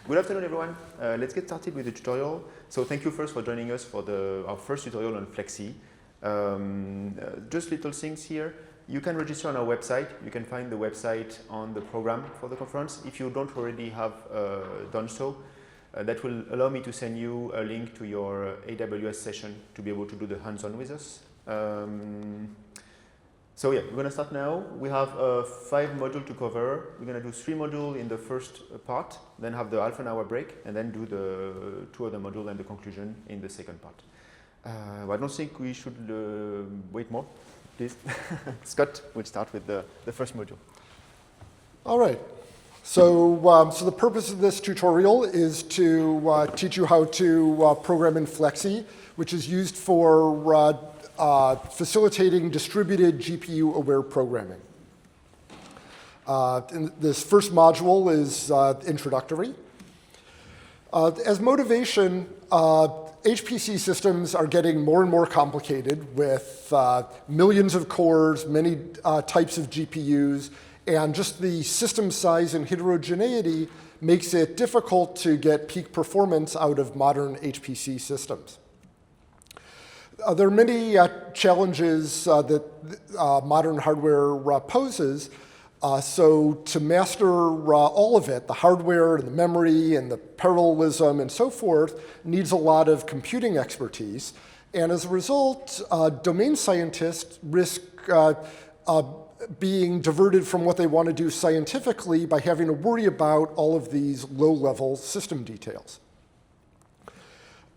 Good afternoon, everyone. Let's get started with the tutorial. So thank you first for joining us for our first tutorial on FleCSI. Just little things here. You can register on our website. You can find the website on the program for the conference. If you don't already have done so, that will allow me to send you a link to your AWS session to be able to do the hands-on with us. So yeah, we're going to start now. We have 5 modules to cover. We're going to do 3 modules in the first part, then have the half an hour break, and then do the 2 other modules and the conclusion in the second part. I don't think we should wait more, please. Scott, we'll start with the first module. All right. So, so the purpose of this tutorial is to teach you how to program in FleCSI, which is used for facilitating distributed GPU-aware programming. This first module is introductory. As motivation, HPC systems are getting more and more complicated with millions of cores, many types of GPUs, and just the system size and heterogeneity makes it difficult to get peak performance out of modern HPC systems. There are many challenges that modern hardware poses. So to master all of it, the hardware and the memory and the parallelism and so forth, needs a lot of computing expertise. And as a result, domain scientists risk being diverted from what they want to do scientifically by having to worry about all of these low-level system details.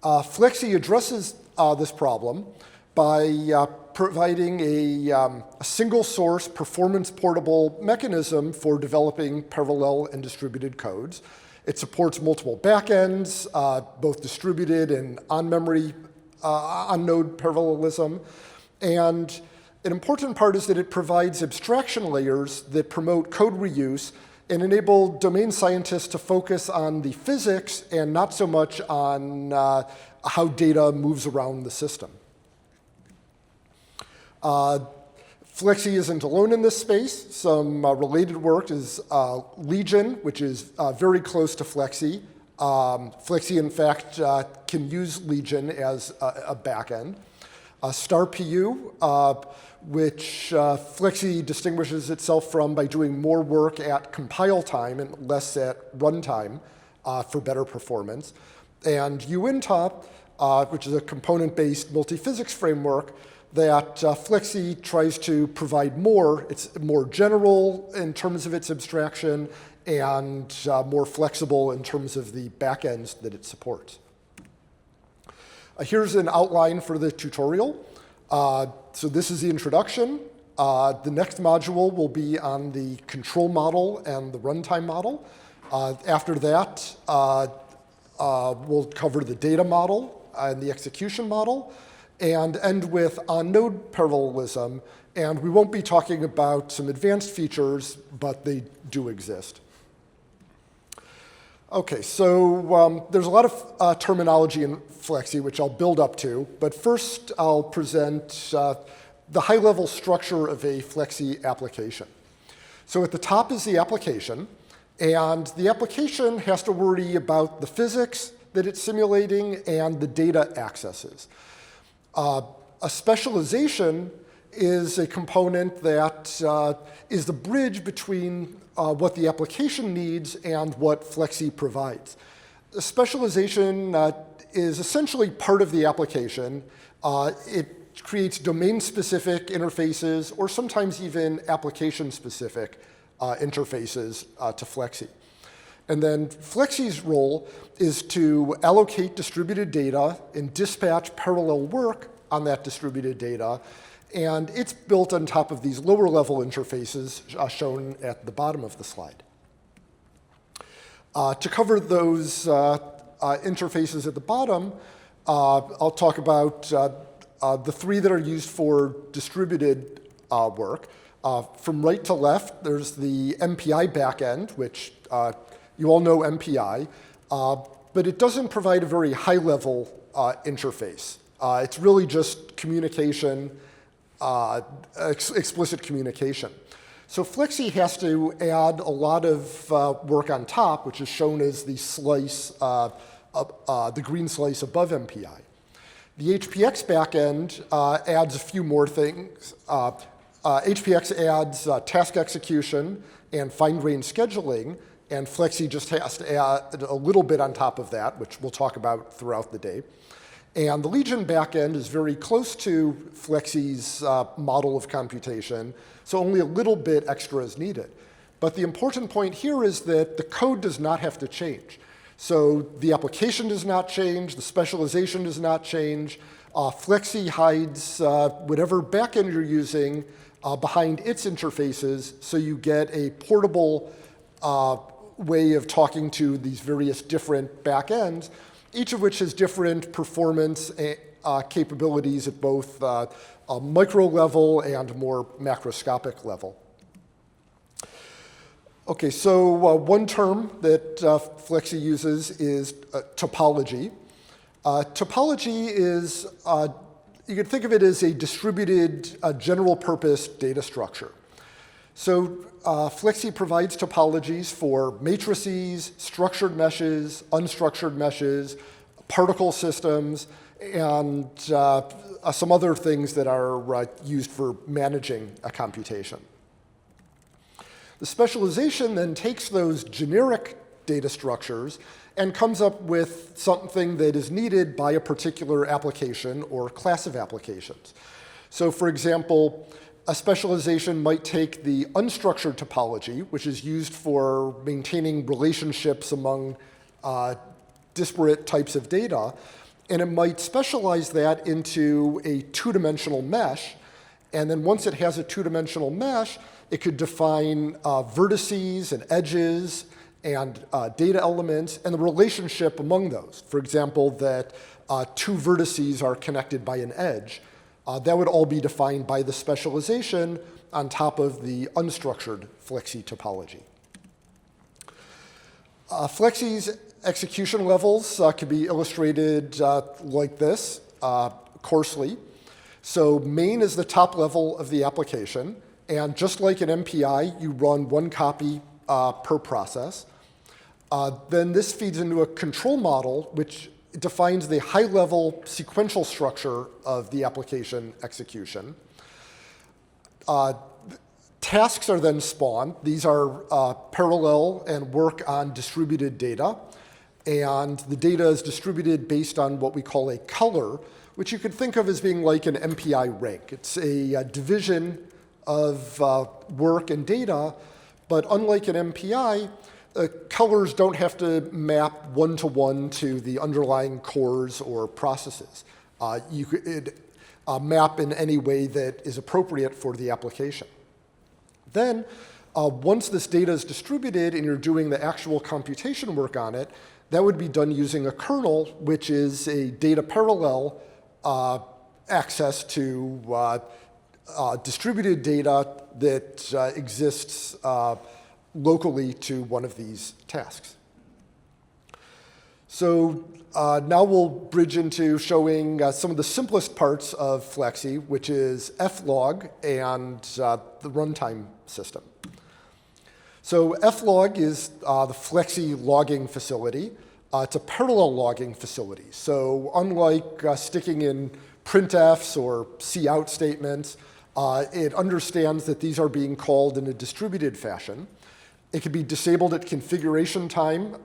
FleCSI addresses this problem by providing a single-source, performance-portable mechanism for developing parallel and distributed codes. It supports multiple backends, both distributed and on-memory, on-node parallelism. And an important part is that it provides abstraction layers that promote code reuse and enable domain scientists to focus on the physics and not so much on how data moves around the system. FleCSI isn't alone in this space. Some related work is Legion, which is very close to FleCSI. FleCSI, in fact, can use Legion as a backend. StarPU, which FleCSI distinguishes itself from by doing more work at compile time and less at runtime for better performance. And uintop, which is a component-based multi-physics framework that FleCSI tries to provide more. It's more general in terms of its abstraction and more flexible in terms of the backends that it supports. Here's an outline for the tutorial. So this is the introduction. The next module will be on the control model and the runtime model. After that, we'll cover the data model and the execution model, and end with on-node parallelism. And we won't be talking about some advanced features, but they do exist. OK, so there's a lot of terminology in FleCSI, which I'll build up to. But first, I'll present the high-level structure of a FleCSI application. So at the top is the application. And the application has to worry about the physics that it's simulating and the data accesses. A specialization is a component that is the bridge between what the application needs and what FleCSI provides. The specialization is essentially part of the application. It creates domain-specific interfaces or sometimes even application-specific interfaces to FleCSI. And then FleCSI's role is to allocate distributed data and dispatch parallel work on that distributed data. And it's built on top of these lower-level interfaces shown at the bottom of the slide. To cover those interfaces at the bottom, I'll talk about the 3 that are used for distributed work. From right to left, there's the MPI backend, which you all know MPI, but it doesn't provide a very high-level interface. It's really just communication, explicit communication. So FleCSI has to add a lot of work on top, which is shown as the slice, the green slice above MPI. The HPX backend adds a few more things. HPX adds task execution and fine-grained scheduling, and FleCSI just has to add a little bit on top of that, which we'll talk about throughout the day. And the Legion backend is very close to FleCSI's model of computation, so only a little bit extra is needed. But the important point here is that the code does not have to change. So the application does not change, the specialization does not change. FleCSI hides whatever backend you're using behind its interfaces, so you get a portable way of talking to these various different backends, each of which has different performance capabilities at both a micro level and more macroscopic level. Okay, so one term that FleCSI uses is topology. Topology is, you can think of it as a distributed general purpose data structure. So FleCSI provides topologies for matrices, structured meshes, unstructured meshes, particle systems, and some other things that are used for managing a computation. The specialization then takes those generic data structures and comes up with something that is needed by a particular application or class of applications. So for example, a specialization might take the unstructured topology, which is used for maintaining relationships among disparate types of data, and it might specialize that into a two-dimensional mesh. And then once it has a two-dimensional mesh, it could define vertices and edges and data elements and the relationship among those. For example, that two vertices are connected by an edge. That would all be defined by the specialization on top of the unstructured FleCSI topology. FleCSI's execution levels can be illustrated like this, coarsely. So main is the top level of the application, and just like an MPI, you run one copy per process. Then this feeds into a control model, which defines the high-level sequential structure of the application execution. Tasks are then spawned. These are parallel and work on distributed data. And the data is distributed based on what we call a color, which you could think of as being like an MPI rank. It's a division of work and data, but unlike an MPI, colors don't have to map one-to-one to the underlying cores or processes. You could map in any way that is appropriate for the application. Then, once this data is distributed and you're doing the actual computation work on it, that would be done using a kernel, which is a data parallel access to distributed data that exists locally to one of these tasks. So now we'll bridge into showing some of the simplest parts of FleCSI, which is flog and the runtime system. So flog is the FleCSI logging facility. It's a parallel logging facility. So unlike sticking in printfs or cout statements, it understands that these are being called in a distributed fashion. It can be disabled at configuration time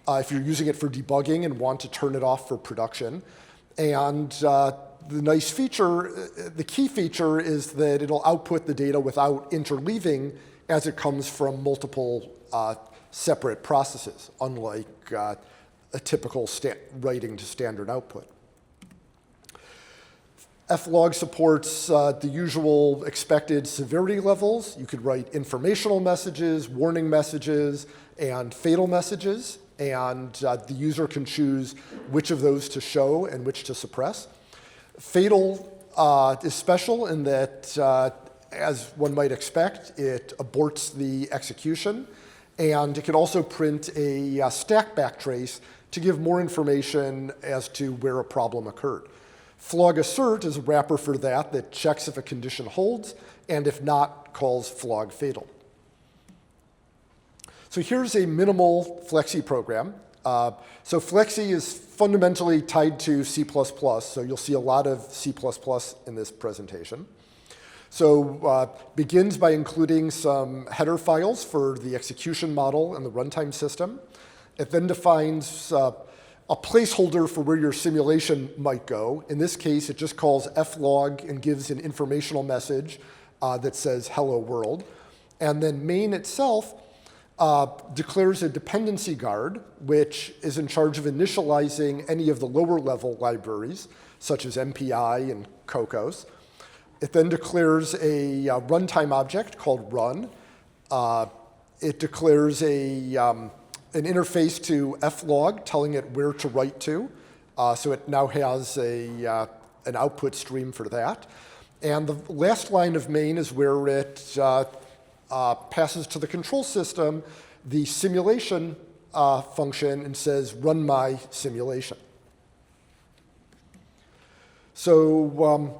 if you're using it for debugging and want to turn it off for production. And the nice feature, the key feature, is that it'll output the data without interleaving as it comes from multiple separate processes, unlike a typical writing to standard output. Flog supports the usual expected severity levels. You could write informational messages, warning messages, and fatal messages, and the user can choose which of those to show and which to suppress. Fatal is special in that, as one might expect, it aborts the execution, and it can also print a stack backtrace to give more information as to where a problem occurred. Flog assert is a wrapper for that checks if a condition holds and if not, calls flog fatal. So here's a minimal FleCSI program. So FleCSI is fundamentally tied to C++, so you'll see a lot of C++ in this presentation. So begins by including some header files for the execution model and the runtime system. It then defines a placeholder for where your simulation might go. In this case, it just calls flog and gives an informational message that says hello world. And then main itself declares a dependency guard, which is in charge of initializing any of the lower level libraries, such as MPI and Cocos. It then declares a runtime object called run. It declares an interface to flog, telling it where to write to. So it now has an output stream for that. And the last line of main is where it passes to the control system the simulation function and says, run my simulation. So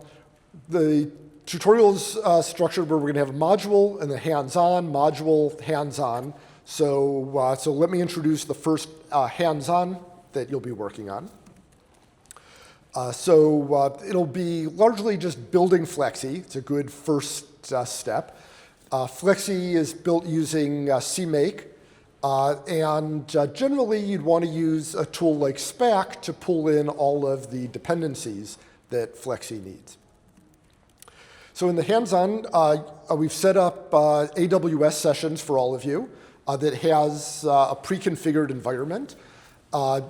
the tutorial is structured where we're going to have a module and the hands-on, module, hands-on. So let me introduce the first hands-on that you'll be working on. It'll be largely just building FleCSI. It's a good first step. FleCSI is built using CMake. And generally, you'd want to use a tool like SPAC to pull in all of the dependencies that FleCSI needs. So in the hands-on, we've set up AWS sessions for all of you that has a pre-configured environment.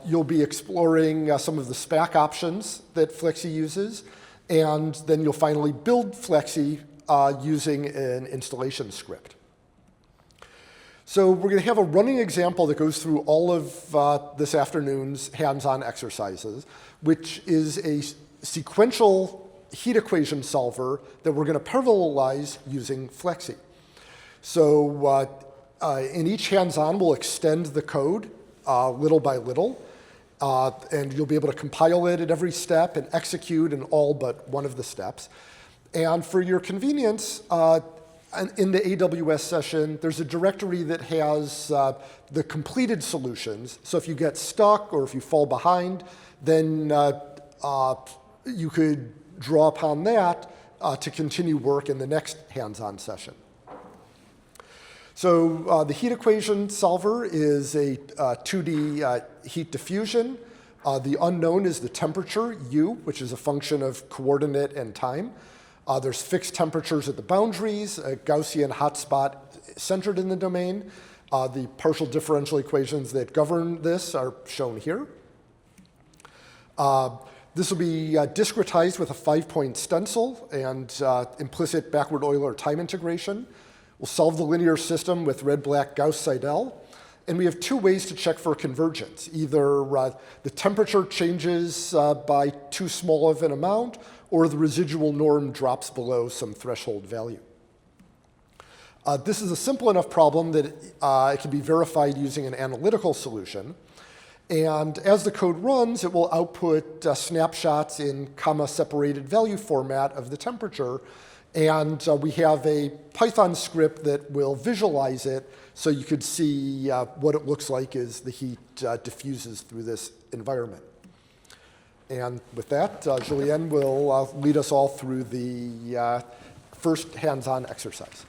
You'll be exploring some of the SPAC options that FleCSI uses, and then you'll finally build FleCSI using an installation script. So we're going to have a running example that goes through all of this afternoon's hands-on exercises, which is a sequential heat equation solver that we're going to parallelize using FleCSI. So in each hands-on, we'll extend the code little by little, and you'll be able to compile it at every step and execute in all but one of the steps. And for your convenience, in the AWS session, there's a directory that has the completed solutions. So if you get stuck or if you fall behind, then you could draw upon that to continue work in the next hands-on session. So the heat equation solver is a 2D heat diffusion. The unknown is the temperature, U, which is a function of coordinate and time. There's fixed temperatures at the boundaries, a Gaussian hotspot centered in the domain. The partial differential equations that govern this are shown here. This will be discretized with a 5-point stencil and implicit backward Euler time integration. We'll solve the linear system with red-black Gauss-Seidel. And we have two ways to check for convergence. Either the temperature changes by too small of an amount, or the residual norm drops below some threshold value. This is a simple enough problem that it can be verified using an analytical solution. And as the code runs, it will output snapshots in comma-separated value format of the temperature. And we have a Python script that will visualize it so you could see what it looks like as the heat diffuses through this environment. And with that, Julienne will lead us all through the first hands-on exercise.